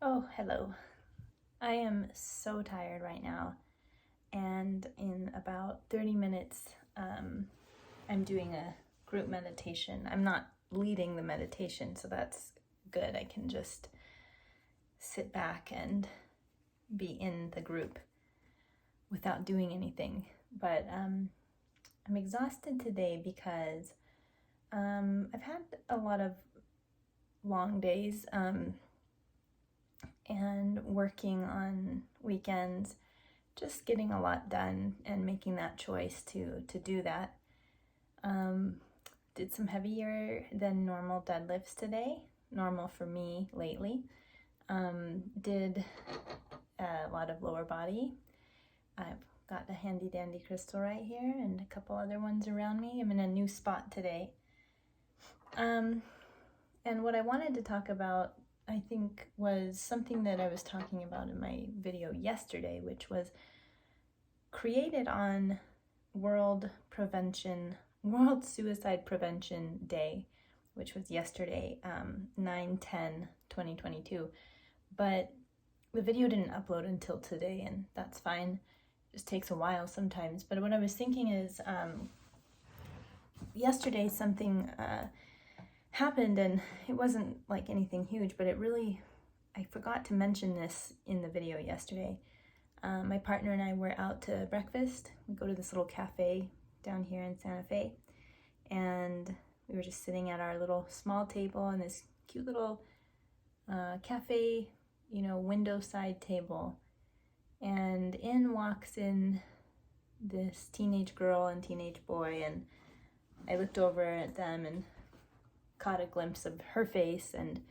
Oh, hello. I am so tired right now, and in about 30 minutes, I'm doing a group meditation. I'm not leading the meditation, so that's good. I can just sit back and be in the group without doing anything. But I'm exhausted today because I've had a lot of long days and working on weekends, just getting a lot done and making that choice to do that. Did some heavier than normal deadlifts today, normal for me lately. Did a lot of lower body. I've got a handy dandy crystal right here and a couple other ones around me. I'm in a new spot today. And what I wanted to talk about, I think, was something that I was talking about in my video yesterday, which was created on World Suicide Prevention Day, which was yesterday, 9/10/2022. But the video didn't upload until today, and that's fine. It just takes a while sometimes. But what I was thinking is, yesterday something happened, and it wasn't like anything huge, but I forgot to mention this in the video yesterday. My partner and I were out to breakfast. We go to this little cafe down here in Santa Fe, and we were just sitting at our little small table on this cute little cafe, window side table, and in walks in this teenage girl and teenage boy, and I looked over at them and caught a glimpse of her face, and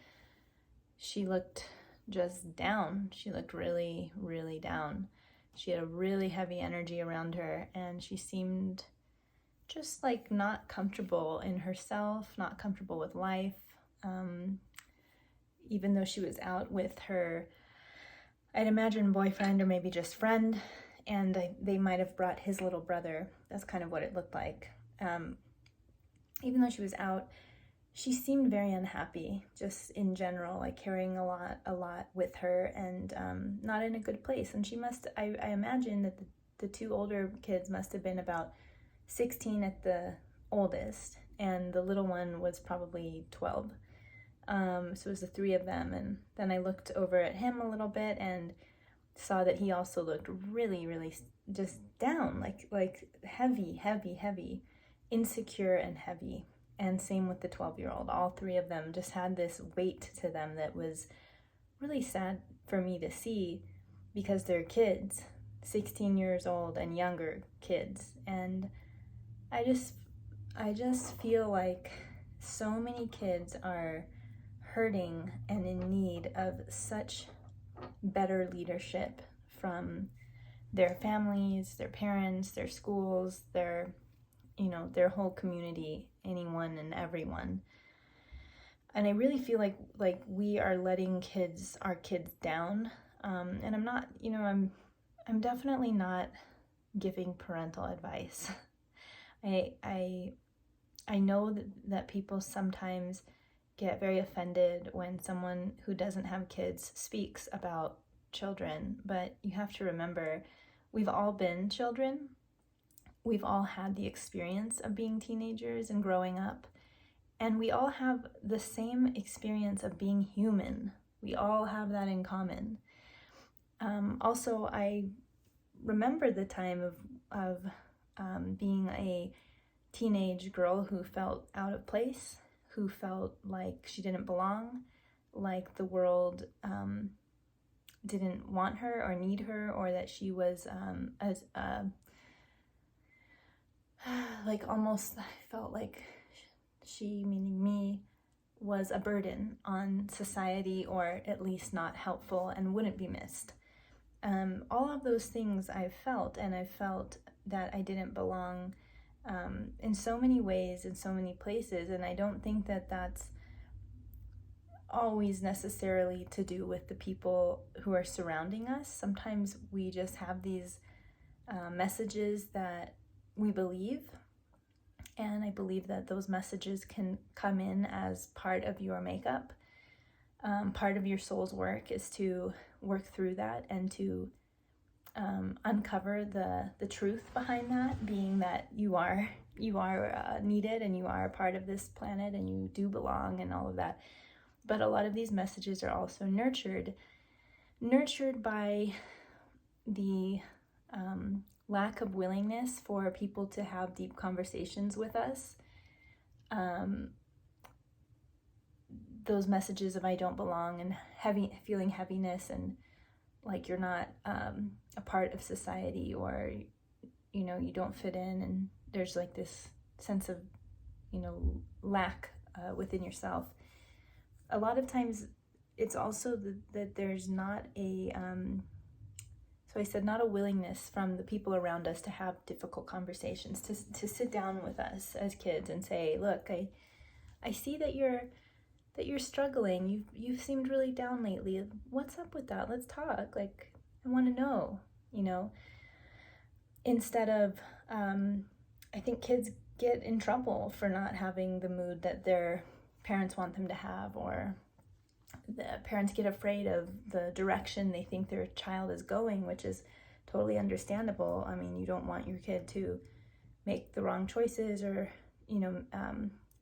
she looked just down. She looked really, really down. She had a really heavy energy around her, and she seemed just like not comfortable in herself, not comfortable with life. Even though she was out with her, I'd imagine, boyfriend or maybe just friend, and they might have brought his little brother. That's kind of what it looked like. Even though she was out, she seemed very unhappy, just in general, like carrying a lot with her, and not in a good place. And I imagine that the two older kids must have been about 16 at the oldest, and the little one was probably 12. So it was the three of them, and then I looked over at him a little bit and saw that he also looked really, really just down, like heavy, insecure and heavy. And same with the 12-year-old. All three of them just had this weight to them that was really sad for me to see, because they're kids, 16 years old and younger kids. And I just feel like so many kids are hurting and in need of such better leadership from their families, their parents, their schools, their whole community, anyone and everyone. And I really feel like we are letting our kids down. And I'm not, I'm definitely not giving parental advice. I know that people sometimes get very offended when someone who doesn't have kids speaks about children, but you have to remember, we've all been children. We've all had the experience of being teenagers and growing up, and we all have the same experience of being human. We all have that in common. Also, I remember the time of being a teenage girl who felt out of place, who felt like she didn't belong, like the world didn't want her or need her, or that she was like almost, I felt like she, meaning me, was a burden on society, or at least not helpful and wouldn't be missed. All of those things I've felt, and I felt that I didn't belong in so many ways, in so many places, and I don't think that that's always necessarily to do with the people who are surrounding us. Sometimes we just have these messages that we believe, and I believe that those messages can come in as part of your makeup. part of your soul's work is to work through that and to uncover the truth behind that, being that you are needed and you are a part of this planet and you do belong and all of that. But a lot of these messages are also nurtured by the lack of willingness for people to have deep conversations with us. Those messages of I don't belong and feeling heaviness and like you're not a part of society, or you don't fit in, and there's like this sense of lack within yourself. A lot of times it's also that there's not a so I said not a willingness from the people around us to have difficult conversations, to sit down with us as kids and say, look, I see that you're struggling. You've seemed really down lately. What's up with that? Let's talk. Like, I want to know, instead of, I think kids get in trouble for not having the mood that their parents want them to have, or the parents get afraid of the direction they think their child is going, which is totally understandable. I mean, you don't want your kid to make the wrong choices or,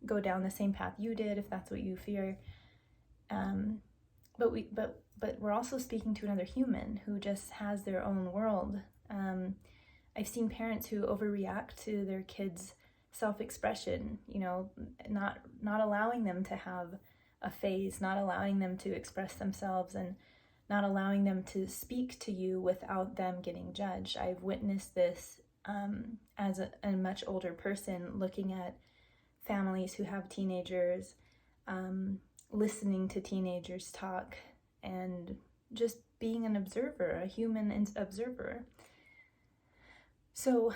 go down the same path you did, if that's what you fear. But we're also speaking to another human who just has their own world. I've seen parents who overreact to their kids' self-expression, not allowing them to have a phase, not allowing them to express themselves, and not allowing them to speak to you without them getting judged. I've witnessed this as a much older person, looking at families who have teenagers, listening to teenagers talk, and just being an observer, a human observer. So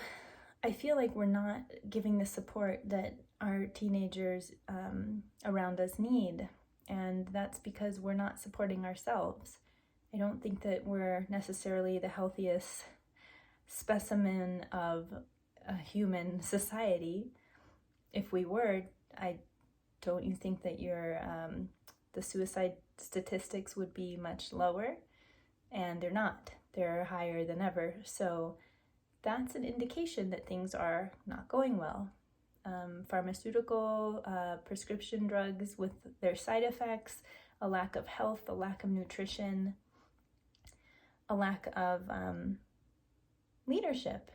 I feel like we're not giving the support that our teenagers around us need, and that's because we're not supporting ourselves. I don't think that we're necessarily the healthiest specimen of a human society. If we were, don't you think that the suicide statistics would be much lower? And they're not. They're higher than ever. So that's an indication that things are not going well. Pharmaceutical, prescription drugs with their side effects, a lack of health, a lack of nutrition, a lack of leadership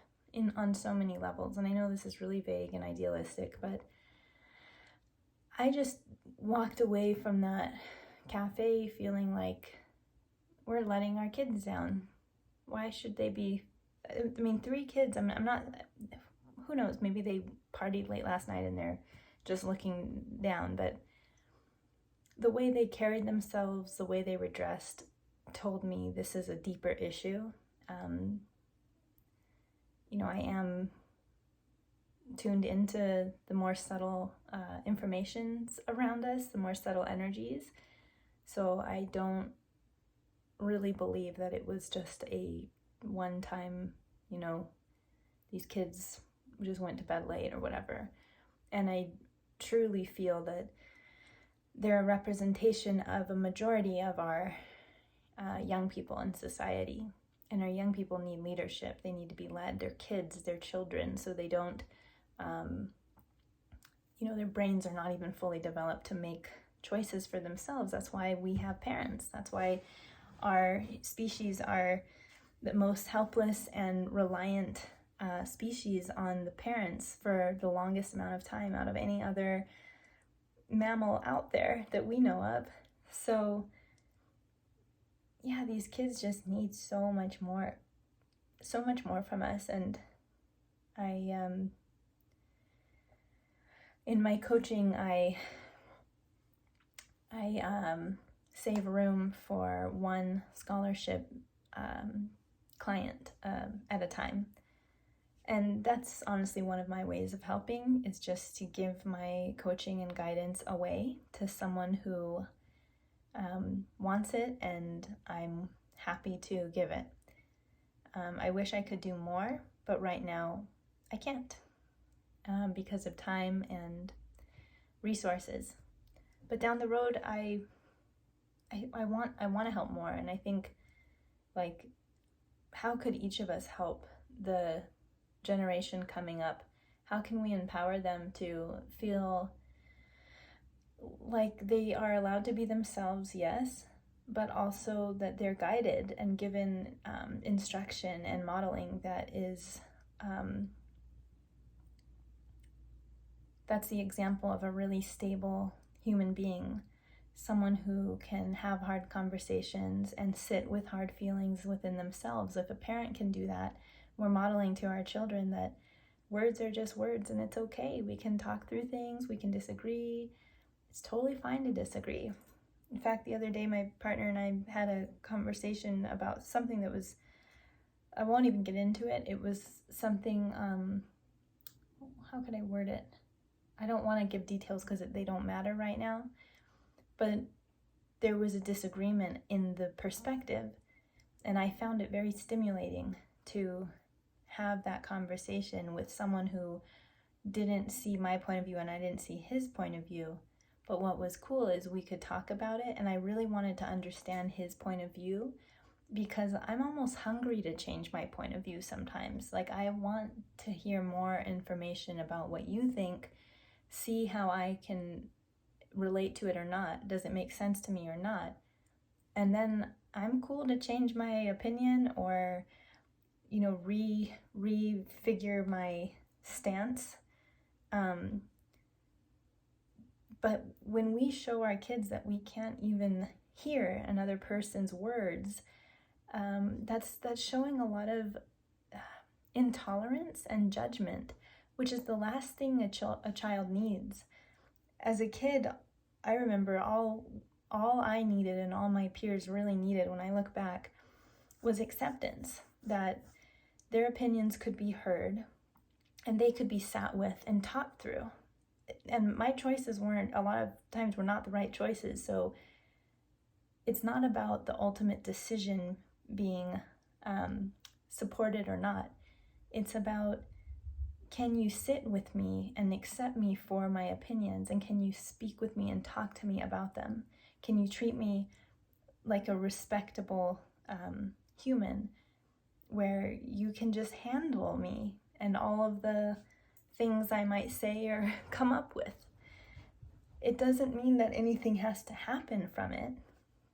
on so many levels. And I know this is really vague and idealistic, but I just walked away from that cafe feeling like we're letting our kids down. Why should they be? I mean, 3 kids, I'm not, who knows, maybe they partied late last night and they're just looking down, but the way they carried themselves, the way they were dressed, told me this is a deeper issue. I am tuned into the more subtle informations around us, the more subtle energies. So I don't really believe that it was just a one-time, these kids just went to bed late or whatever. And I truly feel that they're a representation of a majority of our young people in society. And our young people need leadership. They need to be led. They're kids, they're children, so they don't, their brains are not even fully developed to make choices for themselves. That's why we have parents. That's why our species are the most helpless and reliant species on the parents for the longest amount of time out of any other mammal out there that we know of. So yeah, these kids just need so much more from us. And I, in my coaching, I save room for one scholarship client at a time. And that's honestly one of my ways of helping, is just to give my coaching and guidance away to someone who wants it, and I'm happy to give it. I wish I could do more, but right now I can't because of time and resources. But down the road, I I want to help more. And I think, like, how could each of us help the generation coming up? How can we empower them to feel like they are allowed to be themselves, yes, but also that they're guided and given instruction and modeling that is that's the example of a really stable human being, someone who can have hard conversations and sit with hard feelings within themselves. If a parent can do that, we're modeling to our children that words are just words and it's okay. We can talk through things, we can disagree. It's totally fine to disagree. In fact, the other day, my partner and I had a conversation about something that was, I won't even get into it. It was something, how could I word it? I don't want to give details because they don't matter right now. But there was a disagreement in the perspective. And I found it very stimulating to have that conversation with someone who didn't see my point of view and I didn't see his point of view. But what was cool is we could talk about it, and I really wanted to understand his point of view because I'm almost hungry to change my point of view sometimes. Like, I want to hear more information about what you think, see how I can relate to it or not. Does it make sense to me or not? And then I'm cool to change my opinion or, refigure my stance. But when we show our kids that we can't even hear another person's words, that's showing a lot of intolerance and judgment, which is the last thing a child needs. As a kid, I remember all I needed and all my peers really needed when I look back was acceptance, that their opinions could be heard and they could be sat with and talked through. And my choices a lot of times were not the right choices. So it's not about the ultimate decision being supported or not. It's about, can you sit with me and accept me for my opinions? And can you speak with me and talk to me about them? Can you treat me like a respectable human where you can just handle me and all of the things I might say or come up with? It doesn't mean that anything has to happen from it,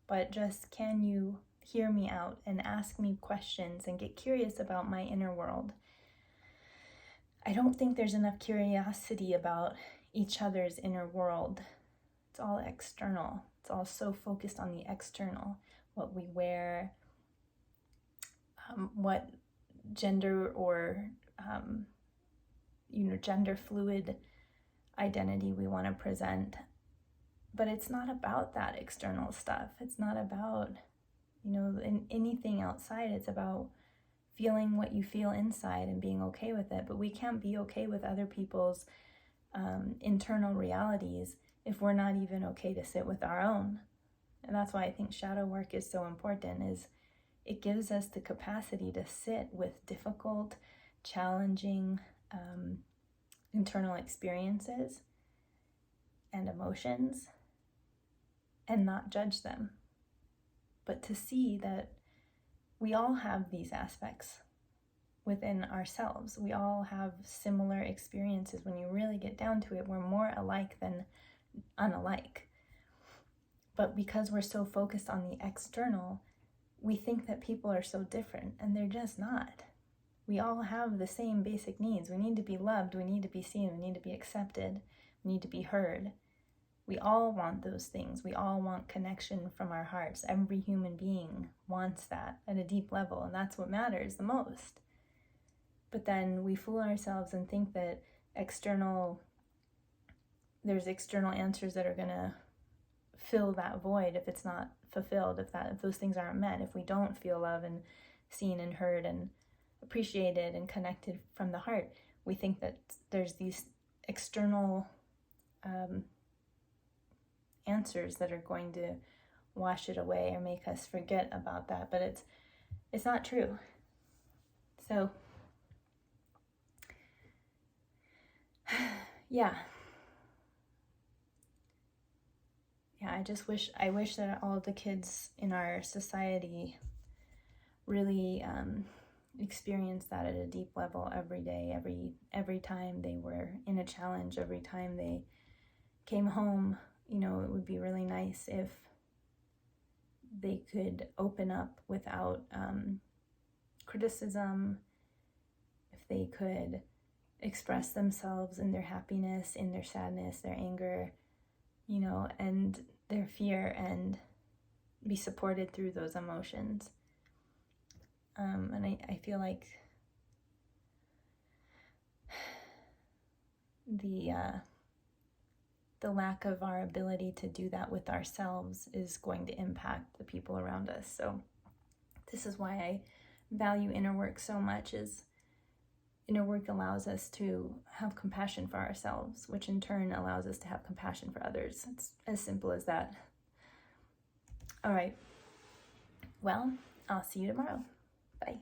but just, can you hear me out and ask me questions and get curious about my inner world? I don't think there's enough curiosity about each other's inner world. It's all external. It's all so focused on the external, what we wear, what gender or gender fluid identity we want to present. But it's not about that external stuff. It's not about, anything outside. It's about feeling what you feel inside and being okay with it. But we can't be okay with other people's internal realities if we're not even okay to sit with our own. And that's why I think shadow work is so important, is it gives us the capacity to sit with difficult, challenging internal experiences and emotions and not judge them, but to see that we all have these aspects within ourselves. We all have similar experiences. When you really get down to it, we're more alike than unalike. But because we're so focused on the external, we think that people are so different, and they're just not. We all have the same basic needs. We need to be loved, we need to be seen, we need to be accepted, we need to be heard. We all want those things. We all want connection from our hearts. Every human being wants that at a deep level, and that's what matters the most. But then we fool ourselves and think that there's external answers that are going to fill that void if it's not fulfilled, if those things aren't met, if we don't feel love and seen and heard and appreciated and connected from the heart. We think that there's these external answers that are going to wash it away or make us forget about that, but it's not true. So yeah, yeah, I wish that all of the kids in our society really experience that at a deep level every day, every time they were in a challenge, every time they came home. You know, it would be really nice if they could open up without criticism, if they could express themselves in their happiness, in their sadness, their anger, you know, and their fear, and be supported through those emotions. And I feel like the lack of our ability to do that with ourselves is going to impact the people around us. So this is why I value inner work so much, is inner work allows us to have compassion for ourselves, which in turn allows us to have compassion for others. It's as simple as that. All right. Well, I'll see you tomorrow. Bye.